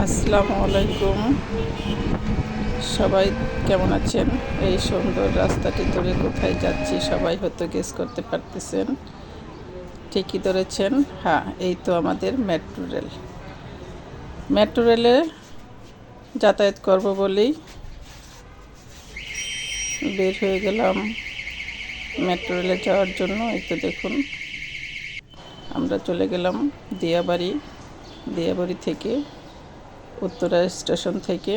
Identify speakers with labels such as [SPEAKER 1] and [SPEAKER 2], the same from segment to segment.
[SPEAKER 1] আসসালামু আলাইকুম। সবাই কেমন আছেন? এই সুন্দর রাস্তাটি ধরে কোথায় যাচ্ছি সবাই হয়তো গেস করতে পারতেছেন। ঠিকই ধরেছেন, হ্যাঁ, এই তো আমাদের মেট্রো রেল। মেট্রো রেলে যাতায়াত করব বলেই বের হয়ে গেলাম মেট্রো রেলে যাওয়ার জন্য। এই তো দেখুন, আমরা চলে গেলাম দিয়াবাড়ি থেকে, উত্তরা স্টেশন থেকে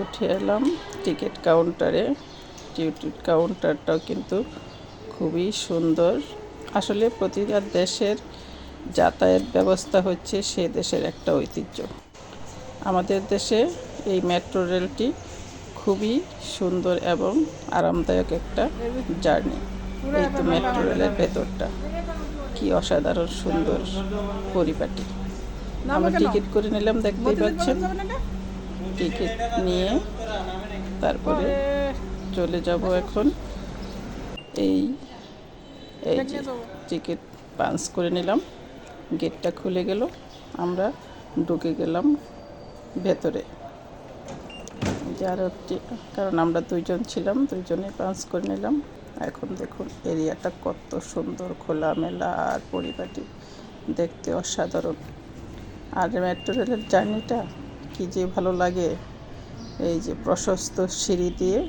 [SPEAKER 1] উঠে এলাম টিকিট কাউন্টারে। টিকিট কাউন্টারটাও কিন্তু খুবই সুন্দর। আসলে প্রতিটা দেশের যাতায়াত ব্যবস্থা হচ্ছে সে দেশের একটা ঐতিহ্য। আমাদের দেশে এই মেট্রো রেলটি খুবই সুন্দর এবং আরামদায়ক একটা জার্নি। এই তো মেট্রো রেলের ভেতরটা কি অসাধারণ সুন্দর পরিপাটি। আমরা টিকিট করে নিলাম, দেখতেই পাচ্ছেন। টিকিট নিয়ে তারপরে চলে যাব এখন। এই এই যে টিকিট পাঞ্চ করে নিলাম, গেটটা খুলে গেল, আমরা ঢুকে গেলাম ভেতরে। কারণ আমরা দুইজন ছিলাম, দুইজনে পাঞ্চ করে নিলাম। এখন দেখুন এরিয়াটা কত সুন্দর, খোলামেলা আর পরিপাটি, দেখতে অসাধারণ। আর মেট্রো রেলের জার্নিটা কি যে ভালো লাগে। এই যে প্রশস্ত সিঁড়ি দিয়ে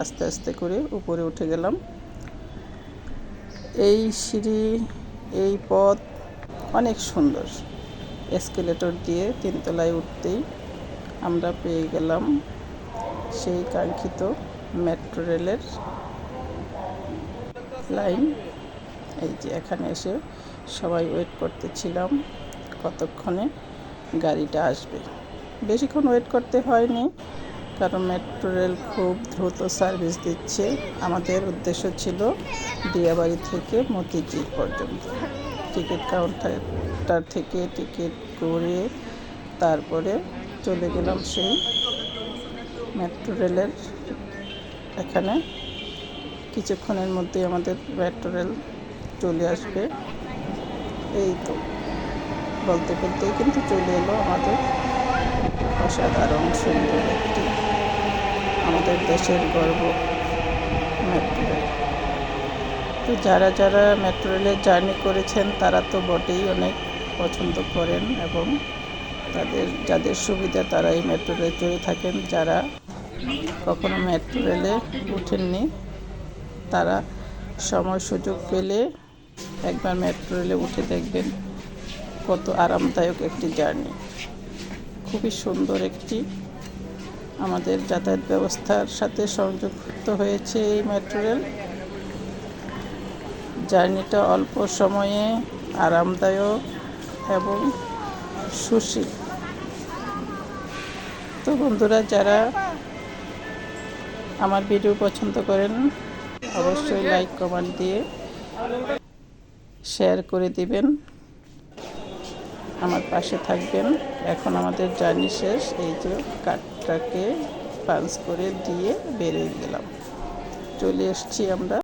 [SPEAKER 1] আস্তে আস্তে করে উপরে উঠে গেলাম। এই সিঁড়ি, এই পথ অনেক সুন্দর। এসকেলেটর দিয়ে তিনতলায় উঠতেই আমরা পেয়ে গেলাম সেই কাঙ্ক্ষিত মেট্রো রেলের লাইন। এই যে এখানে এসে সবাই ওয়েট করতেছিলাম কতক্ষণে গাড়িটা আসবে। বেশিক্ষণ ওয়েট করতে হয়নি, কারণ মেট্রো রেল খুব দ্রুত সার্ভিস দিচ্ছে। আমাদের উদ্দেশ্য ছিল দিয়াবাড়ি থেকে মতিঝিল পর্যন্ত। টিকিট কাউন্টার থেকে টিকিট করে তারপরে চলে গেলাম সেই মেট্রো রেলের এখানে। কিছুক্ষণের মধ্যেই আমাদের মেট্রো রেল চলে আসবে। এই তো বলতে বলতেই কিন্তু চলে এলো আমাদের অসাধারণ সুন্দর একটি আমাদের দেশের গর্ব মেট্রো রেল। তো যারা যারা মেট্রো রেলের জার্নি করেছেন তারা তো বটেই অনেক পছন্দ করেন, এবং যাদের সুবিধা তারা এই মেট্রো রেলে চড়ে থাকেন। যারা কখনো মেট্রো রেলে ওঠেননি তারা সময় সুযোগ পেলে একবার মেট্রো রেলে উঠে দেখবেন কত আরামদায়ক একটি জার্নি। খুবই সুন্দর একটি আমাদের যাতায়াত ব্যবস্থার সাথে সংযুক্ত হয়েছে এই মেট্রো রেল। জার্নিটা অল্প সময়ে আরামদায়ক এবং সুশীল। তো বন্ধুরা, যারা আমার ভিডিও পছন্দ করেন অবশ্যই লাইক কমেন্ট দিয়ে শেয়ার করে দিবেন, আমার পাশে থাকবেন। এখন আমাদের জার্নি শেষ। এই যে কার্ডটাকে পাঞ্চ করে দিয়ে বেরিয়ে গেলাম, চলে এসেছি আমরা